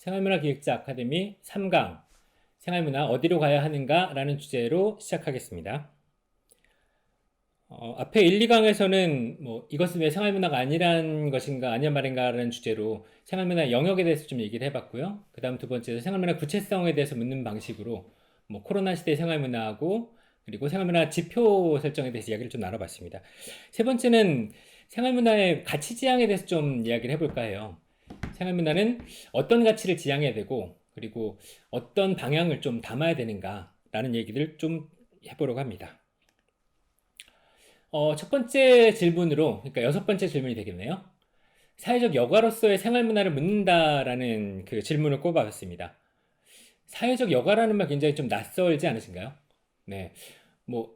생활문화 기획자 아카데미 3강 생활문화 어디로 가야 하는가 라는 주제로 시작하겠습니다. 앞에 1, 2강에서는 이것은 왜 생활문화가 아니란 것인가 아니란 말인가 라는 주제로 생활문화 영역에 대해서 좀 얘기를 해봤고요. 그 다음 두 번째로 생활문화 구체성에 대해서 묻는 방식으로 코로나 시대의 생활문화하고 그리고 생활문화 지표 설정에 대해서 이야기를 좀 나눠봤습니다. 세 번째는 생활문화의 가치 지향에 대해서 좀 이야기를 해볼까 해요. 생활문화는 어떤 가치를 지향해야 되고 그리고 어떤 방향을 좀 담아야 되는가 라는 얘기를 좀 해보려고 합니다. 첫 번째 질문으로, 그러니까 여섯 번째 질문이 되겠네요. 사회적 여가로서의 생활문화를 묻는다라는 그 질문을 꼽아봤습니다. 사회적 여가라는 말 굉장히 좀 낯설지 않으신가요? 네.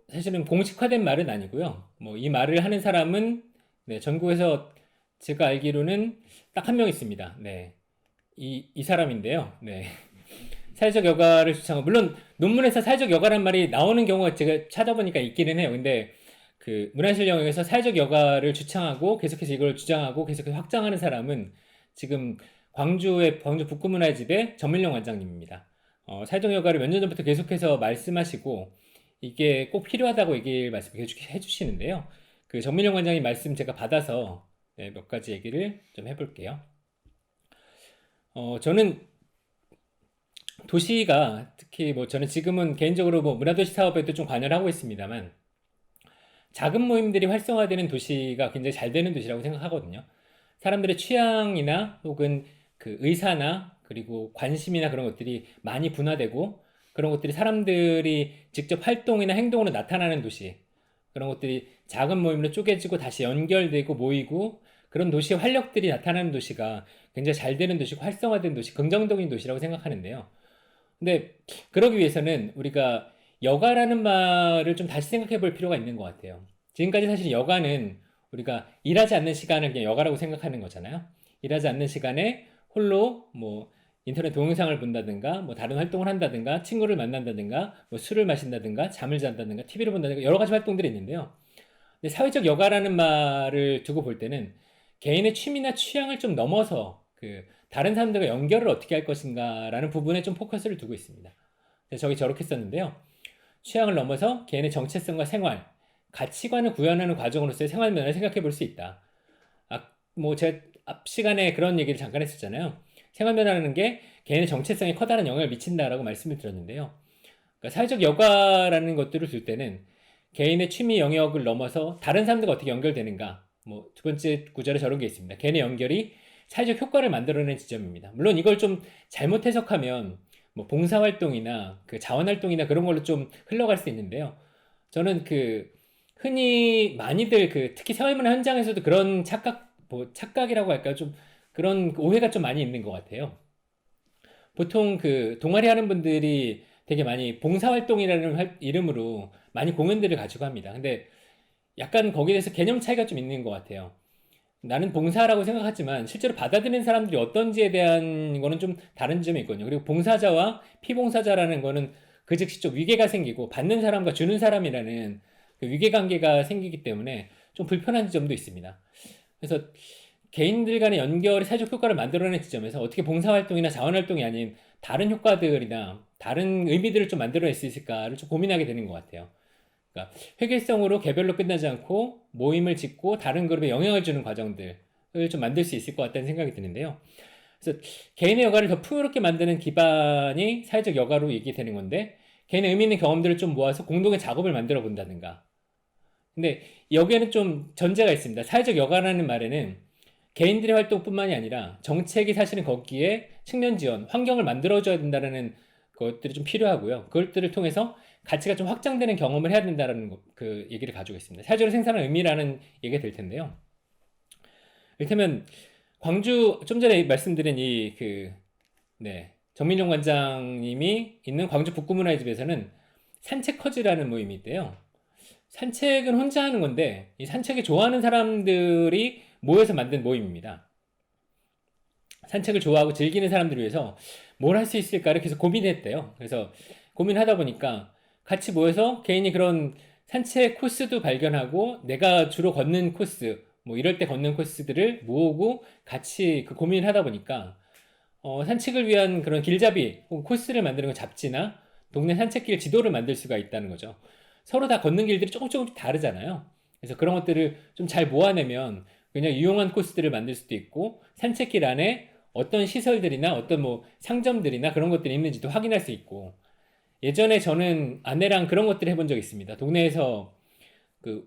사실은 공식화된 말은 아니고요. 이 말을 하는 사람은, 네, 전국에서 제가 알기로는 딱 한 명 있습니다. 네. 이 사람인데요. 네. 사회적 여가를 주창하고, 물론 논문에서 사회적 여가란 말이 나오는 경우가 제가 찾아보니까 있기는 해요. 근데 그 문화예술 영역에서 사회적 여가를 주창하고 계속해서 이걸 주장하고 계속해서 확장하는 사람은 지금 광주 북구문화집의 전민령 원장님입니다. 사회적 여가를 몇 년 전부터 계속해서 말씀하시고 이게 꼭 필요하다고 말씀 해주시는데요. 그 전민령 원장님 말씀 제가 받아서 네, 몇 가지 얘기를 좀 해볼게요. 저는 도시가 특히 저는 지금은 개인적으로 문화도시 사업에도 좀 관여를 하고 있습니다만 작은 모임들이 활성화되는 도시가 굉장히 잘 되는 도시라고 생각하거든요. 사람들의 취향이나 혹은 그 의사나 그리고 관심이나 그런 것들이 많이 분화되고 그런 것들이 사람들이 직접 활동이나 행동으로 나타나는 도시, 그런 것들이 작은 모임으로 쪼개지고 다시 연결되고 모이고 그런 도시의 활력들이 나타나는 도시가 굉장히 잘 되는 도시고 활성화된 도시, 긍정적인 도시라고 생각하는데요. 근데 그러기 위해서는 우리가 여가라는 말을 좀 다시 생각해 볼 필요가 있는 것 같아요. 지금까지 사실 여가는 우리가 일하지 않는 시간을 그냥 여가라고 생각하는 거잖아요. 일하지 않는 시간에 홀로 인터넷 동영상을 본다든가 다른 활동을 한다든가 친구를 만난다든가 술을 마신다든가 잠을 잔다든가 TV를 본다든가 여러 가지 활동들이 있는데요. 근데 사회적 여가라는 말을 두고 볼 때는 개인의 취미나 취향을 좀 넘어서 그 다른 사람들과 연결을 어떻게 할 것인가라는 부분에 좀 포커스를 두고 있습니다. 저기 저렇게 썼는데요. 취향을 넘어서 개인의 정체성과 생활, 가치관을 구현하는 과정으로서의 생활 면을 생각해 볼 수 있다. 제가 앞 시간에 그런 얘기를 잠깐 했었잖아요. 생활 면이라는 게 개인의 정체성에 커다란 영향을 미친다라고 말씀을 드렸는데요. 그러니까 사회적 여가라는 것들을 둘 때는 개인의 취미 영역을 넘어서 다른 사람들과 어떻게 연결되는가. 두 번째 구절에 저런 게 있습니다. 개인의 연결이 사회적 효과를 만들어내는 지점입니다. 물론 이걸 좀 잘못 해석하면 봉사활동이나 그 자원활동이나 그런 걸로 좀 흘러갈 수 있는데요. 저는 흔히 많이들 특히 생활문화 현장에서도 그런 착각이라고 할까요? 좀 그런 오해가 좀 많이 있는 것 같아요. 보통 동아리 하는 분들이 되게 많이 봉사활동이라는 이름으로 많이 공연들을 가지고 합니다. 근데 약간 거기에 대해서 개념 차이가 좀 있는 것 같아요. 나는 봉사라고 생각하지만 실제로 받아들이는 사람들이 어떤지에 대한 거는 좀 다른 점이 있거든요. 그리고 봉사자와 피봉사자라는 거는 그 즉시 좀 위계가 생기고 받는 사람과 주는 사람이라는 그 위계관계가 생기기 때문에 좀 불편한 점도 있습니다. 그래서 개인들 간의 연결이 사회적 효과를 만들어내는 지점에서 어떻게 봉사활동이나 자원활동이 아닌 다른 효과들이나 다른 의미들을 좀 만들어낼 수 있을까를 좀 고민하게 되는 것 같아요. 그러니까 획일성으로 개별로 끝나지 않고 모임을 짓고 다른 그룹에 영향을 주는 과정들을 좀 만들 수 있을 것 같다는 생각이 드는데요. 그래서 개인의 여가를 더 풍요롭게 만드는 기반이 사회적 여가로 얘기되는 건데 개인의 의미 있는 경험들을 좀 모아서 공동의 작업을 만들어 본다든가. 근데 여기에는 좀 전제가 있습니다. 사회적 여가라는 말에는 개인들의 활동뿐만이 아니라 정책이 사실은 거기에 측면 지원, 환경을 만들어줘야 된다는 것들이 좀 필요하고요. 그것들을 통해서 가치가 좀 확장되는 경험을 해야 된다는 그 얘기를 가지고 있습니다. 사회적으로 생산한 의미라는 얘기가 될 텐데요. 이를테면 광주 좀 전에 말씀드린 네, 정민용 관장님이 있는 광주 북구문화집에서는 산책커즈라는 모임이 있대요. 산책은 혼자 하는 건데 이 산책을 좋아하는 사람들이 모여서 만든 모임입니다. 산책을 좋아하고 즐기는 사람들을 위해서 뭘 할 수 있을까를 계속 고민했대요. 그래서 고민하다 보니까 같이 모여서 개인이 그런 산책 코스도 발견하고 내가 주로 걷는 코스, 이럴 때 걷는 코스들을 모으고 같이 그 고민을 하다 보니까 산책을 위한 그런 길잡이 혹은 코스를 만드는 건 잡지나 동네 산책길 지도를 만들 수가 있다는 거죠. 서로 다 걷는 길들이 조금 다르잖아요. 그래서 그런 것들을 좀 잘 모아내면 그냥 유용한 코스들을 만들 수도 있고 산책길 안에 어떤 시설들이나 어떤 뭐 상점들이나 그런 것들이 있는지도 확인할 수 있고 예전에 저는 아내랑 그런 것들을 해본 적이 있습니다. 동네에서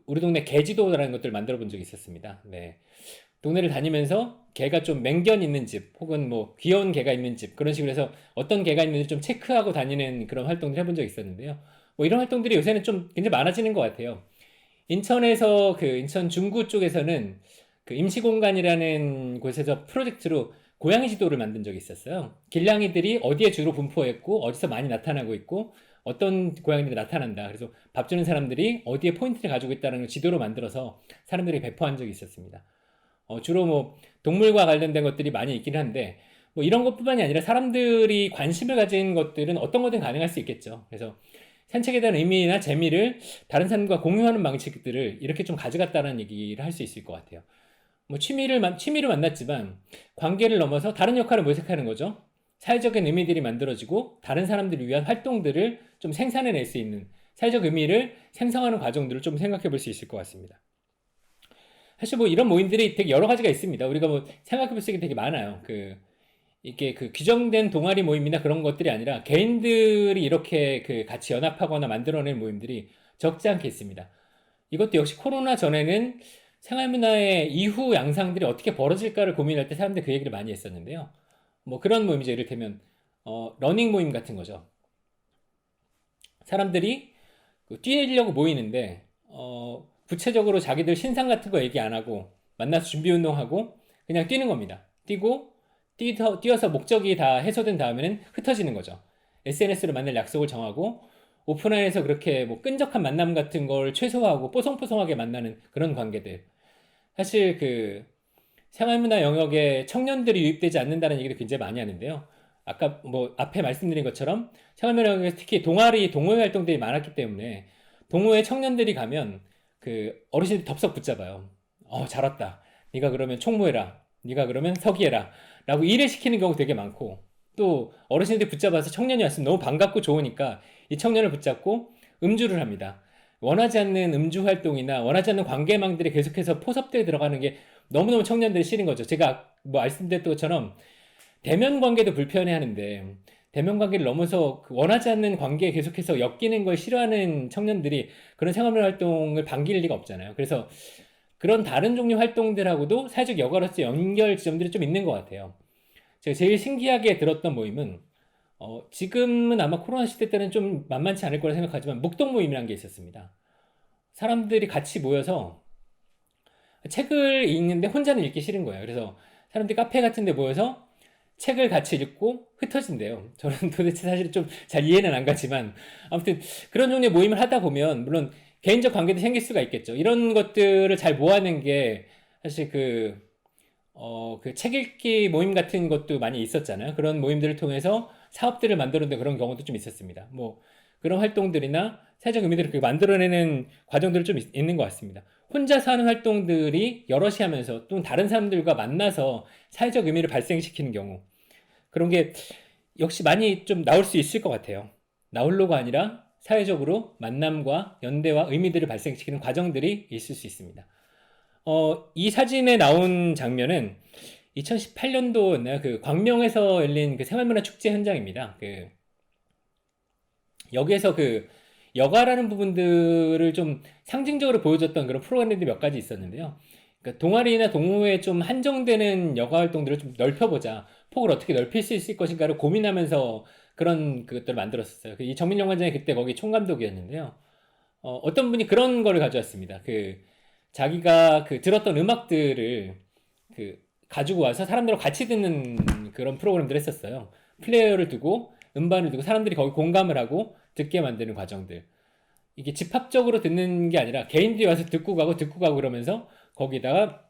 우리 동네 개지도라는 것들을 만들어 본 적이 있었습니다. 네. 동네를 다니면서 개가 좀 맹견 있는 집 혹은 뭐 귀여운 개가 있는 집 그런 식으로 해서 어떤 개가 있는지 좀 체크하고 다니는 그런 활동들 해본 적이 있었는데요. 뭐 이런 활동들이 요새는 좀 굉장히 많아지는 것 같아요. 인천에서 인천 중구 쪽에서는 임시공간이라는 곳에서 프로젝트로 고양이 지도를 만든 적이 있었어요. 길냥이들이 어디에 주로 분포했고 어디서 많이 나타나고 있고 어떤 고양이들이 나타난다. 그래서 밥 주는 사람들이 어디에 포인트를 가지고 있다는 걸 지도로 만들어서 사람들이 배포한 적이 있었습니다. 주로 뭐 동물과 관련된 것들이 많이 있긴 한데 뭐 이런 것뿐만이 아니라 사람들이 관심을 가진 것들은 어떤 거든 가능할 수 있겠죠. 그래서 산책에 대한 의미나 재미를 다른 사람과 공유하는 방식들을 이렇게 좀 가져갔다는 얘기를 할 수 있을 것 같아요. 뭐 취미로 만났지만 관계를 넘어서 다른 역할을 모색하는 거죠. 사회적인 의미들이 만들어지고 다른 사람들을 위한 활동들을 좀 생산해낼 수 있는 사회적 의미를 생성하는 과정들을 좀 생각해 볼 수 있을 것 같습니다. 사실 뭐 이런 모임들이 되게 여러 가지가 있습니다. 우리가 뭐 생각해 볼 수 있는 게 되게 많아요. 이게 규정된 동아리 모임이나 그런 것들이 아니라 개인들이 이렇게 같이 연합하거나 만들어낸 모임들이 적지 않게 있습니다. 이것도 역시 코로나 전에는 생활문화의 이후 양상들이 어떻게 벌어질까를 고민할 때 사람들이 그 얘기를 많이 했었는데요. 뭐 그런 모임이죠. 이를테면 러닝 모임 같은 거죠. 사람들이 뛰려고 모이는데 구체적으로 자기들 신상 같은 거 얘기 안 하고 만나서 준비 운동하고 그냥 뛰는 겁니다. 뛰어서 목적이 다 해소된 다음에는 흩어지는 거죠. SNS로 만날 약속을 정하고 오프라인에서 그렇게 뭐 끈적한 만남 같은 걸 최소화하고 뽀송뽀송하게 만나는 그런 관계들. 사실 생활문화 영역에 청년들이 유입되지 않는다는 얘기를 굉장히 많이 하는데요. 아까 뭐 앞에 말씀드린 것처럼 생활문화 영역에서 특히 동호회 활동들이 많았기 때문에 동호회 청년들이 가면 어르신들이 덥석 붙잡아요. 잘 왔다. 네가 그러면 총무해라. 네가 그러면 서기해라. 라고 일을 시키는 경우 되게 많고 또 어르신들이 붙잡아서 청년이 왔으면 너무 반갑고 좋으니까 이 청년을 붙잡고 음주를 합니다. 원하지 않는 음주 활동이나 원하지 않는 관계망들이 계속해서 포섭되어 들어가는 게 너무너무 청년들이 싫은 거죠. 제가 뭐 말씀드렸던 것처럼 대면 관계도 불편해 하는데 대면 관계를 넘어서 원하지 않는 관계에 계속해서 엮이는 걸 싫어하는 청년들이 그런 생활문 활동을 반길 리가 없잖아요. 그래서 그런 다른 종류 활동들하고도 사회적 여가로서 연결 지점들이 좀 있는 것 같아요. 제가 제일 신기하게 들었던 모임은 지금은 아마 코로나 시대 때는 좀 만만치 않을 거라 생각하지만 묵동 모임이라는 게 있었습니다. 사람들이 같이 모여서 책을 읽는데 혼자는 읽기 싫은 거예요. 그래서 사람들이 카페 같은 데 모여서 책을 같이 읽고 흩어진대요. 저는 도대체 사실 좀 잘 이해는 안 가지만 아무튼 그런 종류의 모임을 하다 보면 물론 개인적 관계도 생길 수가 있겠죠. 이런 것들을 잘 모아낸 게 사실 책 읽기 모임 같은 것도 많이 있었잖아요. 그런 모임들을 통해서 사업들을 만들어낸 그런 경우도 좀 있었습니다. 뭐 그런 활동들이나 사회적 의미들을 만들어내는 과정들이 좀 있는 것 같습니다. 혼자서 하는 활동들이 여럿이 하면서 또 다른 사람들과 만나서 사회적 의미를 발생시키는 경우 그런 게 역시 많이 좀 나올 수 있을 것 같아요. 나홀로가 아니라 사회적으로 만남과 연대와 의미들을 발생시키는 과정들이 있을 수 있습니다. 이 사진에 나온 장면은 2018년도 광명에서 열린 생활문화 축제 현장입니다. 여기에서 여가라는 부분들을 좀 상징적으로 보여줬던 그런 프로그램들이 몇 가지 있었는데요. 그러니까 동아리나 동호회에 좀 한정되는 여가 활동들을 좀 넓혀보자. 폭을 어떻게 넓힐 수 있을 것인가를 고민하면서 그런 그것들을 만들었었어요. 이 정민영 관장이 그때 거기 총감독이었는데요. 어떤 분이 그런 거를 가져왔습니다. 자기가 들었던 음악들을 가지고 와서 사람들과 같이 듣는 그런 프로그램들을 했었어요. 플레이어를 두고 음반을 두고 사람들이 거기 공감을 하고 듣게 만드는 과정들. 이게 집합적으로 듣는 게 아니라 개인들이 와서 듣고 가고 그러면서 거기다가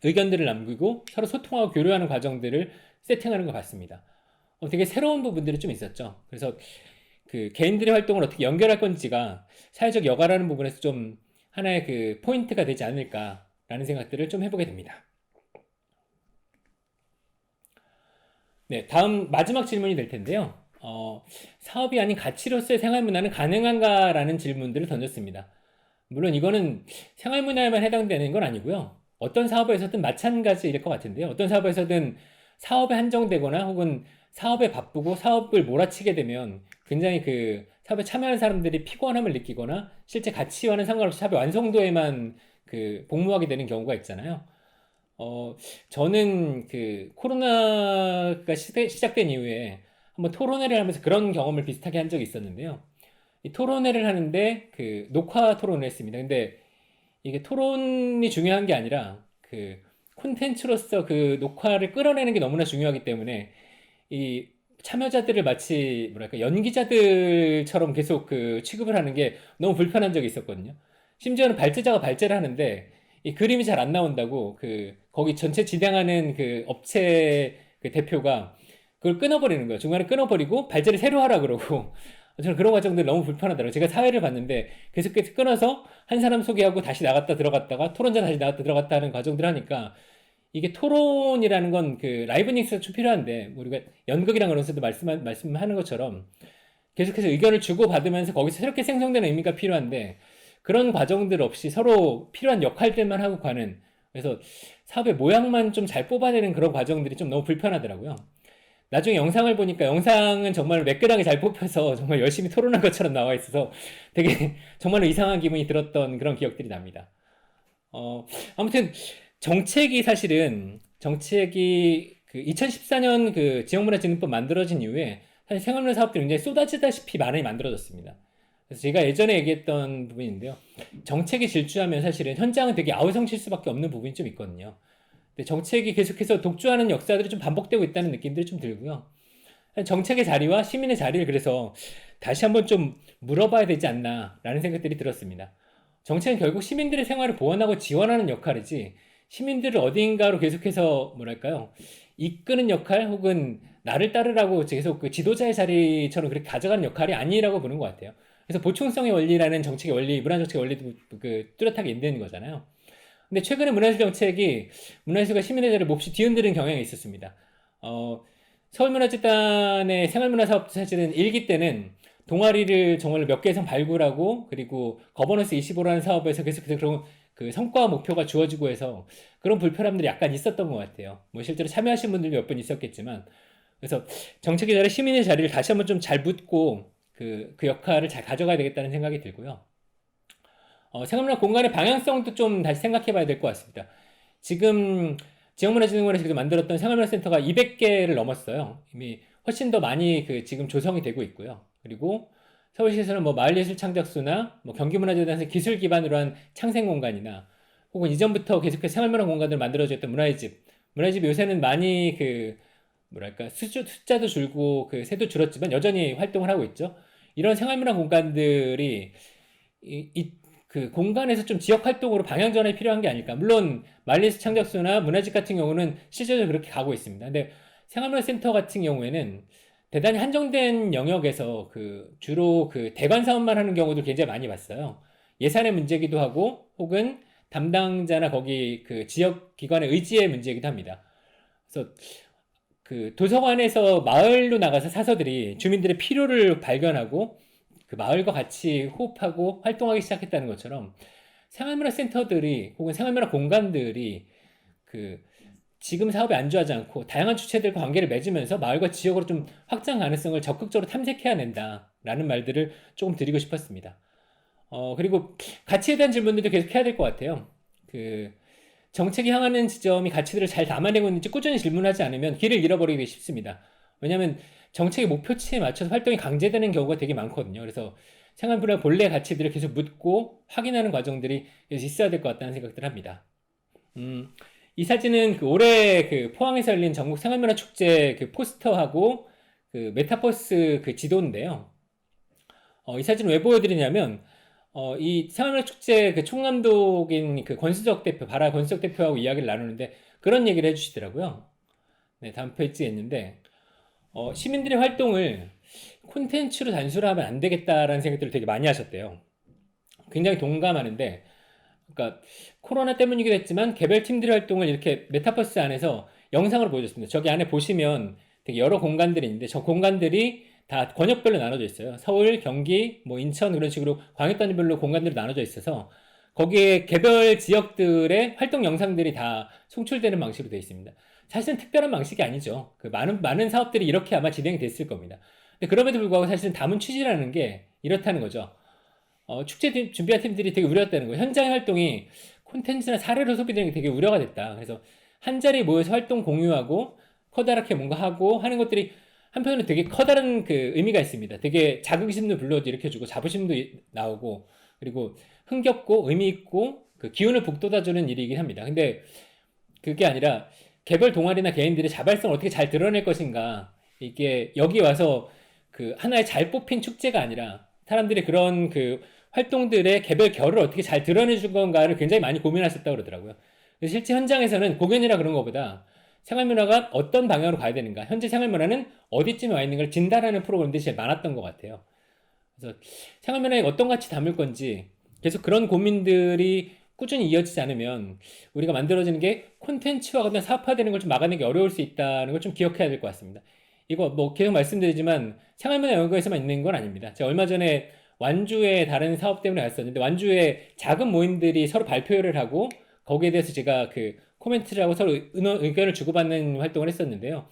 의견들을 남기고 서로 소통하고 교류하는 과정들을 세팅하는 것 같습니다. 되게 새로운 부분들이 좀 있었죠. 그래서 개인들의 활동을 어떻게 연결할 건지가 사회적 여가라는 부분에서 좀 하나의 포인트가 되지 않을까라는 생각들을 좀 해보게 됩니다. 네, 다음 마지막 질문이 될 텐데요. 사업이 아닌 가치로서의 생활 문화는 가능한가라는 질문들을 던졌습니다. 물론 이거는 생활 문화에만 해당되는 건 아니고요. 어떤 사업에서든 마찬가지일 것 같은데요. 어떤 사업에서든 사업에 한정되거나 혹은 사업에 바쁘고 사업을 몰아치게 되면 굉장히 그 사업에 참여하는 사람들이 피곤함을 느끼거나 실제 가치와는 상관없이 사업의 완성도에만 그 복무하게 되는 경우가 있잖아요. 어, 저는 그 코로나가 시작된 이후에 한번 토론회를 하면서 그런 경험을 비슷하게 한 적이 있었는데요. 이 토론회를 하는데 그 녹화 토론을 했습니다. 근데 이게 토론이 중요한 게 아니라 그 콘텐츠로서 그 녹화를 끌어내는 게 너무나 중요하기 때문에 이 참여자들을 마치 뭐랄까 연기자들처럼 계속 그 취급을 하는 게 너무 불편한 적이 있었거든요. 심지어는 발제자가 발제를 하는데 이 그림이 잘 안 나온다고 그 거기 전체 진행하는 그 업체 그 대표가 그걸 끊어버리는 거예요. 중간에 끊어버리고 발제를 새로 하라 그러고 저는 그런 과정들 너무 불편하더라고요. 제가 사회를 봤는데 계속해서 끊어서 한 사람 소개하고 다시 나갔다 들어갔다가 토론자 다시 나갔다 들어갔다 하는 과정들 하니까 이게 토론이라는 건 그 라이브닉스가 좀 필요한데 뭐 우리가 연극이랑 그런 데도 말씀하는 것처럼 계속해서 의견을 주고받으면서 거기서 새롭게 생성되는 의미가 필요한데 그런 과정들 없이 서로 필요한 역할들만 하고 가는 그래서 사업의 모양만 좀 잘 뽑아내는 그런 과정들이 좀 너무 불편하더라고요. 나중에 영상을 보니까 영상은 정말 매끈하게 잘 뽑혀서 정말 열심히 토론한 것처럼 나와 있어서 되게 정말로 이상한 기분이 들었던 그런 기억들이 납니다. 아무튼 정책이 사실은 정책이 그 2014년 그 지역문화진흥법 만들어진 이후에 사실 생활문화 사업들이 굉장히 쏟아지다시피 많이 만들어졌습니다. 그래서 제가 예전에 얘기했던 부분인데요. 정책이 질주하면 사실은 현장은 되게 아우성칠 수밖에 없는 부분이 좀 있거든요. 근데 정책이 계속해서 독주하는 역사들이 좀 반복되고 있다는 느낌들이 좀 들고요. 정책의 자리와 시민의 자리를 그래서 다시 한번 좀 물어봐야 되지 않나라는 생각들이 들었습니다. 정책은 결국 시민들의 생활을 보완하고 지원하는 역할이지 시민들을 어딘가로 계속해서 뭐랄까요 이끄는 역할 혹은 나를 따르라고 계속 그 지도자의 자리처럼 그렇게 가져가는 역할이 아니라고 보는 것 같아요. 그래서 보충성의 원리라는 정책의 원리, 문화정책의 원리도 그 뚜렷하게 있는 거잖아요. 근데 최근에 문화예술 정책이 문화예술가 시민의 자리를 몹시 뒤흔드는 경향이 있었습니다. 어, 서울문화재단의 생활문화사업 사실은 1기 때는 동아리를 정말 몇 개 이상 발굴하고 그리고 거버넌스 25라는 사업에서 계속해서 그런 그 성과 목표가 주어지고 해서 그런 불편함들이 약간 있었던 것 같아요. 뭐 실제로 참여하신 분들이 몇 분 있었겠지만 그래서 정책의 자리, 시민의 자리를 다시 한번 좀 잘 묻고 그 역할을 잘 가져가야 되겠다는 생각이 들고요. 생활문화 공간의 방향성도 좀 다시 생각해 봐야 될 것 같습니다. 지금 지역문화진흥원에서 만들었던 생활문화센터가 200개를 넘었어요. 이미 훨씬 더 많이 그 지금 조성이 되고 있고요. 그리고 서울시에서는 뭐 마을예술창작소나 뭐 경기문화재단에서 기술 기반으로 한 창생공간이나 혹은 이전부터 계속해서 생활문화 공간들을 만들어줬던 문화의 집 요새는 많이 그 뭐랄까 숫자도 줄고 그 새도 줄었지만 여전히 활동을 하고 있죠. 이런 생활문화 공간들이 그 공간에서 좀 지역 활동으로 방향 전환이 필요한 게 아닐까. 물론 말리스 창작소나 문화집 같은 경우는 실제로 그렇게 가고 있습니다. 근데 생활문화센터 같은 경우에는 대단히 한정된 영역에서 그 주로 그 대관 사업만 하는 경우도 굉장히 많이 봤어요. 예산의 문제기도 하고 혹은 담당자나 거기 그 지역 기관의 의지의 문제이기도 합니다. 그래서 그 도서관에서 마을로 나가서 사서들이 주민들의 필요를 발견하고 그 마을과 같이 호흡하고 활동하기 시작했다는 것처럼 생활문화 센터들이 혹은 생활문화 공간들이 그 지금 사업에 안주하지 않고 다양한 주체들과 관계를 맺으면서 마을과 지역으로 좀 확장 가능성을 적극적으로 탐색해야 된다라는 말들을 조금 드리고 싶었습니다. 그리고 가치에 대한 질문들도 계속 해야 될 것 같아요. 그 정책이 향하는 지점이 가치들을 잘 담아내고 있는지 꾸준히 질문하지 않으면 길을 잃어버리기 쉽습니다. 왜냐하면 정책의 목표치에 맞춰서 활동이 강제되는 경우가 되게 많거든요. 그래서 생활문화 본래 가치들을 계속 묻고 확인하는 과정들이 있어야 될 것 같다는 생각들을 합니다. 이 사진은 그 올해 그 포항에서 열린 전국 생활문화 축제 그 포스터하고 그 메타버스 그 지도인데요. 이 사진을 왜 보여드리냐면 이 생활문화 축제 그 총감독인 그 권수적 대표, 바라 권수적 대표하고 이야기를 나누는데 그런 얘기를 해주시더라고요. 네, 다음 페이지에 있는데 시민들의 활동을 콘텐츠로 단순화하면 안 되겠다라는 생각들을 되게 많이 하셨대요. 굉장히 동감하는데, 그러니까 코로나 때문이기도 했지만 개별 팀들의 활동을 이렇게 메타버스 안에서 영상으로 보여줬습니다. 저기 안에 보시면 되게 여러 공간들이 있는데 저 공간들이 다 권역별로 나눠져 있어요. 서울, 경기, 뭐 인천 그런 식으로 광역 단위별로 공간들이 나눠져 있어서 거기에 개별 지역들의 활동 영상들이 다 송출되는 방식으로 되어 있습니다. 사실은 특별한 방식이 아니죠. 그 많은 사업들이 이렇게 아마 진행이 됐을 겁니다. 근데 그럼에도 불구하고 사실은 담은 취지라는 게 이렇다는 거죠. 축제 준비한 팀들이 되게 우려했다는 거예요. 현장 활동이 콘텐츠나 사례로 소비되는 게 되게 우려가 됐다. 그래서 한 자리에 모여서 활동 공유하고 커다랗게 뭔가 하고 하는 것들이 한편으로 되게 커다란 그 의미가 있습니다. 되게 자긍심도 불러일으켜주고 자부심도 나오고 그리고 흥겹고 의미 있고 그 기운을 북돋아주는 일이긴 합니다. 근데 그게 아니라 개별 동아리나 개인들의 자발성을 어떻게 잘 드러낼 것인가 이게 여기 와서 그 하나의 잘 뽑힌 축제가 아니라 사람들이 그런 그 활동들의 개별 결을 어떻게 잘 드러내줄 건가를 굉장히 많이 고민하셨다고 그러더라고요. 그래서 실제 현장에서는 공연이라 그런 것보다 생활문화가 어떤 방향으로 가야 되는가, 현재 생활문화는 어디쯤에 와 있는가를 진단하는 프로그램들이 제일 많았던 것 같아요. 그래서 생활문화에 어떤 가치 담을 건지 계속 그런 고민들이 꾸준히 이어지지 않으면 우리가 만들어지는 게 콘텐츠화거나 사업화되는 걸 좀 막아내기 어려울 수 있다는 걸 좀 기억해야 될 것 같습니다. 이거 뭐 계속 말씀드리지만 생활문화 연구에서만 있는 건 아닙니다. 제가 얼마 전에 완주에 다른 사업 때문에 갔었는데 완주에 작은 모임들이 서로 발표를 하고 거기에 대해서 제가 그 코멘트를 하고 서로 의견을 주고받는 활동을 했었는데요.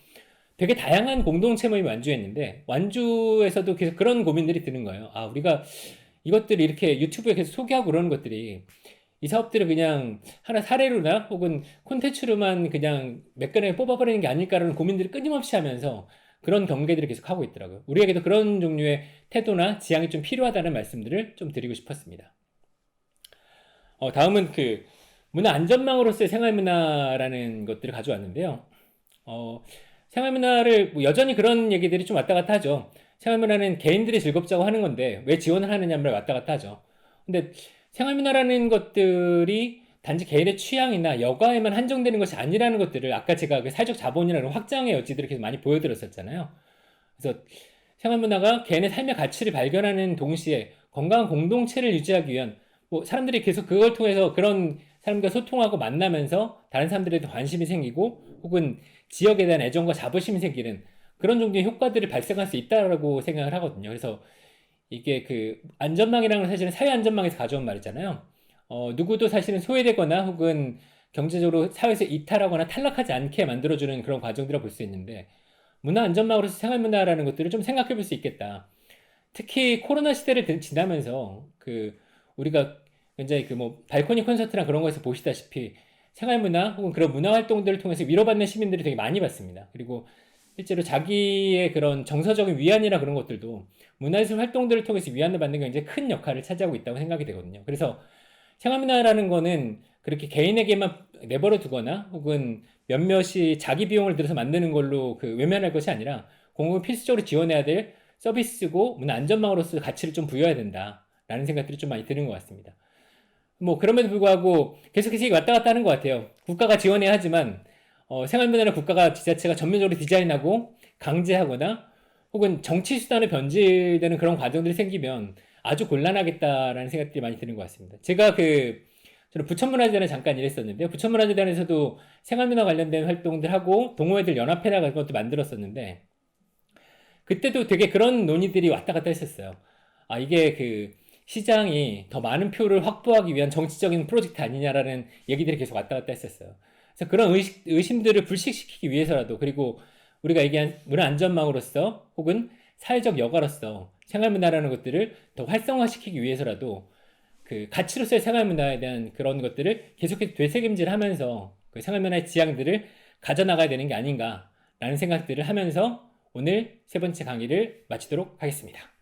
되게 다양한 공동체 모임이 완주했는데 완주에서도 계속 그런 고민들이 드는 거예요. 아, 우리가 이것들을 이렇게 유튜브에 계속 소개하고 그러는 것들이 이 사업들을 그냥 하나 사례로나 혹은 콘텐츠로만 그냥 몇 개를 뽑아버리는 게 아닐까라는 고민들을 끊임없이 하면서 그런 경계들을 계속 하고 있더라고요. 우리에게도 그런 종류의 태도나 지향이 좀 필요하다는 말씀들을 좀 드리고 싶었습니다. 다음은 그 문화 안전망으로서의 생활문화라는 것들을 가져왔는데요. 생활문화를 뭐 여전히 그런 얘기들이 좀 왔다 갔다 하죠. 생활문화는 개인들이 즐겁자고 하는 건데 왜 지원을 하느냐를 왔다 갔다 하죠. 근데 생활문화라는 것들이 단지 개인의 취향이나 여가에만 한정되는 것이 아니라는 것들을 아까 제가 그 사회적 자본이라는 확장의 여지들을 계속 많이 보여드렸었잖아요. 그래서 생활문화가 개인의 삶의 가치를 발견하는 동시에 건강한 공동체를 유지하기 위한 뭐 사람들이 계속 그걸 통해서 그런 사람과 소통하고 만나면서 다른 사람들에 대해 관심이 생기고 혹은 지역에 대한 애정과 자부심이 생기는 그런 종류의 효과들을 발생할 수 있다고 생각을 하거든요. 그래서 이게 그 안전망이라는 건 사실은 사회 안전망에서 가져온 말이잖아요. 누구도 사실은 소외되거나 혹은 경제적으로 사회에서 이탈하거나 탈락하지 않게 만들어주는 그런 과정들을 볼 수 있는데 문화 안전망으로서 생활문화라는 것들을 좀 생각해 볼 수 있겠다. 특히 코로나 시대를 지나면서 그 우리가 굉장히 그 뭐 발코니 콘서트나 그런 거에서 보시다시피 생활문화 혹은 그런 문화 활동들을 통해서 위로받는 시민들이 되게 많이 봤습니다. 그리고 실제로 자기의 그런 정서적인 위안이나 그런 것들도 문화예술 활동들을 통해서 위안을 받는 게 굉장히 큰 역할을 차지하고 있다고 생각이 되거든요. 그래서 생활문화라는 거는 그렇게 개인에게만 내버려 두거나 혹은 몇몇이 자기 비용을 들여서 만드는 걸로 그 외면할 것이 아니라 공공이 필수적으로 지원해야 될 서비스고 문화 안전망으로서 가치를 좀 부여해야 된다라는 생각들이 좀 많이 드는 것 같습니다. 뭐 그럼에도 불구하고 계속해서 왔다 갔다 하는 것 같아요. 국가가 지원해야 하지만 생활문화는 국가가 지자체가 전면적으로 디자인하고 강제하거나 혹은 정치 수단으로 변질되는 그런 과정들이 생기면 아주 곤란하겠다라는 생각들이 많이 드는 것 같습니다. 제가 저는 부천문화재단에 잠깐 일했었는데요. 부천문화재단에서도 생활문화 관련된 활동들 하고 동호회들 연합회나 그런 것도 만들었었는데 그때도 되게 그런 논의들이 왔다 갔다 했었어요. 아, 이게 그 시장이 더 많은 표를 확보하기 위한 정치적인 프로젝트 아니냐라는 얘기들이 계속 왔다 갔다 했었어요. 그래서 그런 의심들을 불식시키기 위해서라도 그리고 우리가 얘기한 문화 안전망으로서 혹은 사회적 여가로서 생활문화라는 것들을 더 활성화시키기 위해서라도 그 가치로서의 생활문화에 대한 그런 것들을 계속해서 되새김질하면서 그 생활문화의 지향들을 가져나가야 되는 게 아닌가라는 생각들을 하면서 오늘 세 번째 강의를 마치도록 하겠습니다.